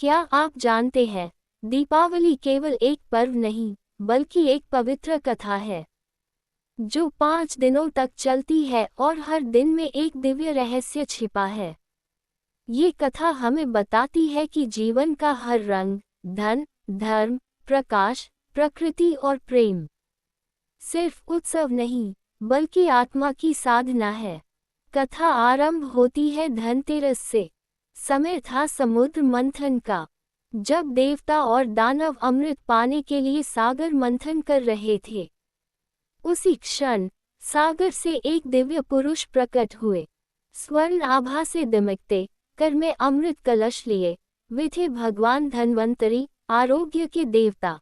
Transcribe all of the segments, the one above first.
क्या आप जानते हैं, दीपावली केवल एक पर्व नहीं, बल्कि एक पवित्र कथा है जो 5 दिनों तक चलती है और हर दिन में एक दिव्य रहस्य छिपा है। ये कथा हमें बताती है कि जीवन का हर रंग, धन, धर्म, प्रकाश, प्रकृति और प्रेम सिर्फ उत्सव नहीं, बल्कि आत्मा की साधना है। कथा आरंभ होती है धनतेरस से। समय था समुद्र मंथन का, जब देवता और दानव अमृत पाने के लिए सागर मंथन कर रहे थे। उसी क्षण सागर से एक दिव्य पुरुष प्रकट हुए। स्वर्ण आभा से दमकते कर में अमृत कलश लिए वे थे भगवान धन्वंतरी, आरोग्य के देवता।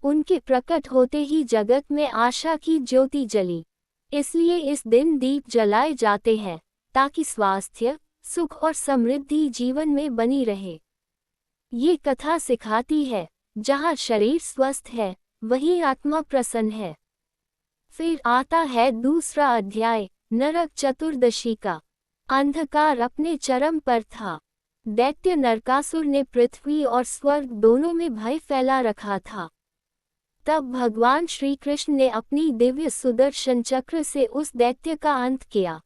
उनके प्रकट होते ही जगत में आशा की ज्योति जली। इसलिए इस दिन दीप जलाए जाते हैं, ताकि स्वास्थ्य, सुख और समृद्धि जीवन में बनी रहे। ये कथा सिखाती है, जहाँ शरीर स्वस्थ है, वही आत्मा प्रसन्न है। फिर आता है दूसरा अध्याय, नरक चतुर्दशी का। अंधकार अपने चरम पर था। दैत्य नरकासुर ने पृथ्वी और स्वर्ग दोनों में भय फैला रखा था। तब भगवान श्री कृष्ण ने अपनी दिव्य सुदर्शन चक्र से उस दैत्य का अंत किया।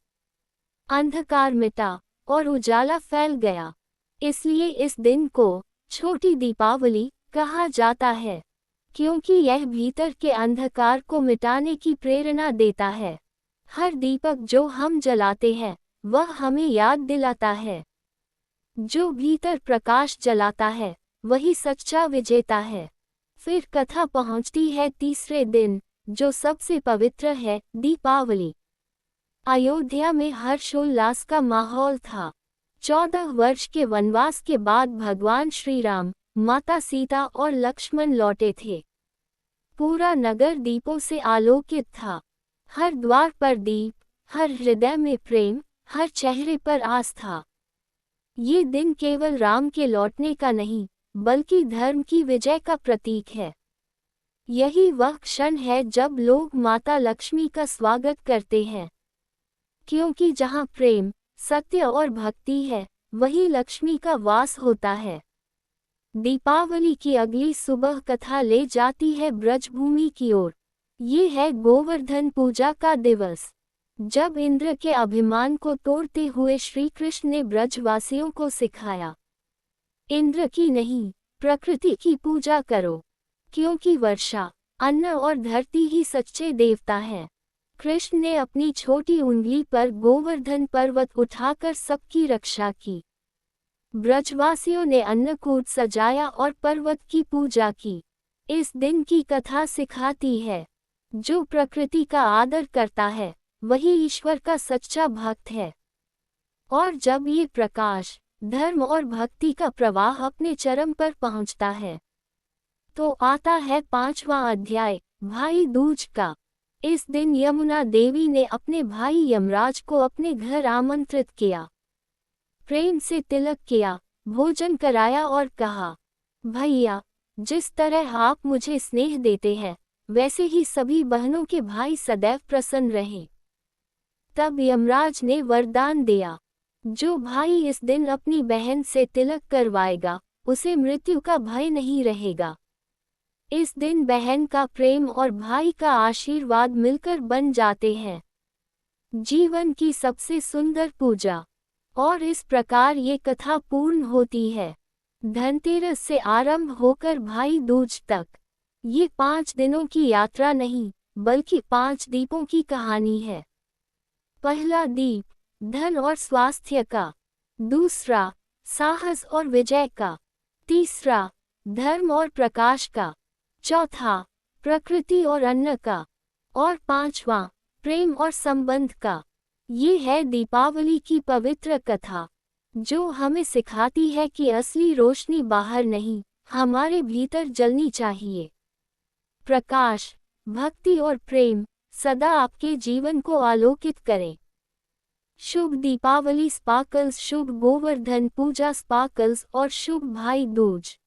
अंधकार मिटा और उजाला फैल गया। इसलिए इस दिन को छोटी दीपावली कहा जाता है, क्योंकि यह भीतर के अंधकार को मिटाने की प्रेरणा देता है। हर दीपक जो हम जलाते हैं, वह हमें याद दिलाता है, जो भीतर प्रकाश जलाता है, वही सच्चा विजेता है। फिर कथा पहुंचती है तीसरे दिन, जो सबसे पवित्र है, दीपावली। अयोध्या में हर्षोल्लास का माहौल था। 14 वर्ष के वनवास के बाद भगवान श्री राम, माता सीता और लक्ष्मण लौटे थे। पूरा नगर दीपों से आलोकित था। हर द्वार पर दीप, हर हृदय में प्रेम, हर चेहरे पर आस्था। ये दिन केवल राम के लौटने का नहीं, बल्कि धर्म की विजय का प्रतीक है। यही वह क्षण है जब लोग माता लक्ष्मी का स्वागत करते हैं, क्योंकि जहाँ प्रेम, सत्य और भक्ति है, वही लक्ष्मी का वास होता है। दीपावली की अगली सुबह कथा ले जाती है ब्रजभूमि की ओर। ये है गोवर्धन पूजा का दिवस, जब इंद्र के अभिमान को तोड़ते हुए श्री कृष्ण ने ब्रजवासियों को सिखाया, इंद्र की नहीं, प्रकृति की पूजा करो, क्योंकि वर्षा, अन्न और धरती ही सच्चे देवता हैं। कृष्ण ने अपनी छोटी उंगली पर गोवर्धन पर्वत उठाकर सबकी रक्षा की। ब्रजवासियों ने अन्नकूट सजाया और पर्वत की पूजा की। इस दिन की कथा सिखाती है, जो प्रकृति का आदर करता है, वही ईश्वर का सच्चा भक्त है। और जब ये प्रकाश, धर्म और भक्ति का प्रवाह अपने चरम पर पहुंचता है, तो आता है 5वां अध्याय, भाई दूज का। इस दिन यमुना देवी ने अपने भाई यमराज को अपने घर आमंत्रित किया। प्रेम से तिलक किया, भोजन कराया और कहा, भैया, जिस तरह आप मुझे स्नेह देते हैं, वैसे ही सभी बहनों के भाई सदैव प्रसन्न रहें। तब यमराज ने वरदान दिया, जो भाई इस दिन अपनी बहन से तिलक करवाएगा, उसे मृत्यु का भय नहीं रहेगा। इस दिन बहन का प्रेम और भाई का आशीर्वाद मिलकर बन जाते हैं जीवन की सबसे सुंदर पूजा। और इस प्रकार ये कथा पूर्ण होती है, धनतेरस से आरंभ होकर भाई दूज तक। ये 5 दिनों की यात्रा नहीं, बल्कि 5 दीपों की कहानी है। पहला दीप, धन और स्वास्थ्य का। दूसरा, साहस और विजय का। तीसरा, धर्म और प्रकाश का। चौथा, प्रकृति और अन्न का। और 5वां, प्रेम और संबंध का। ये है दीपावली की पवित्र कथा, जो हमें सिखाती है कि असली रोशनी बाहर नहीं, हमारे भीतर जलनी चाहिए। प्रकाश, भक्ति और प्रेम सदा आपके जीवन को आलोकित करें। शुभ दीपावली स्पार्कल्स, शुभ गोवर्धन पूजा स्पार्कल्स और शुभ भाई दूज।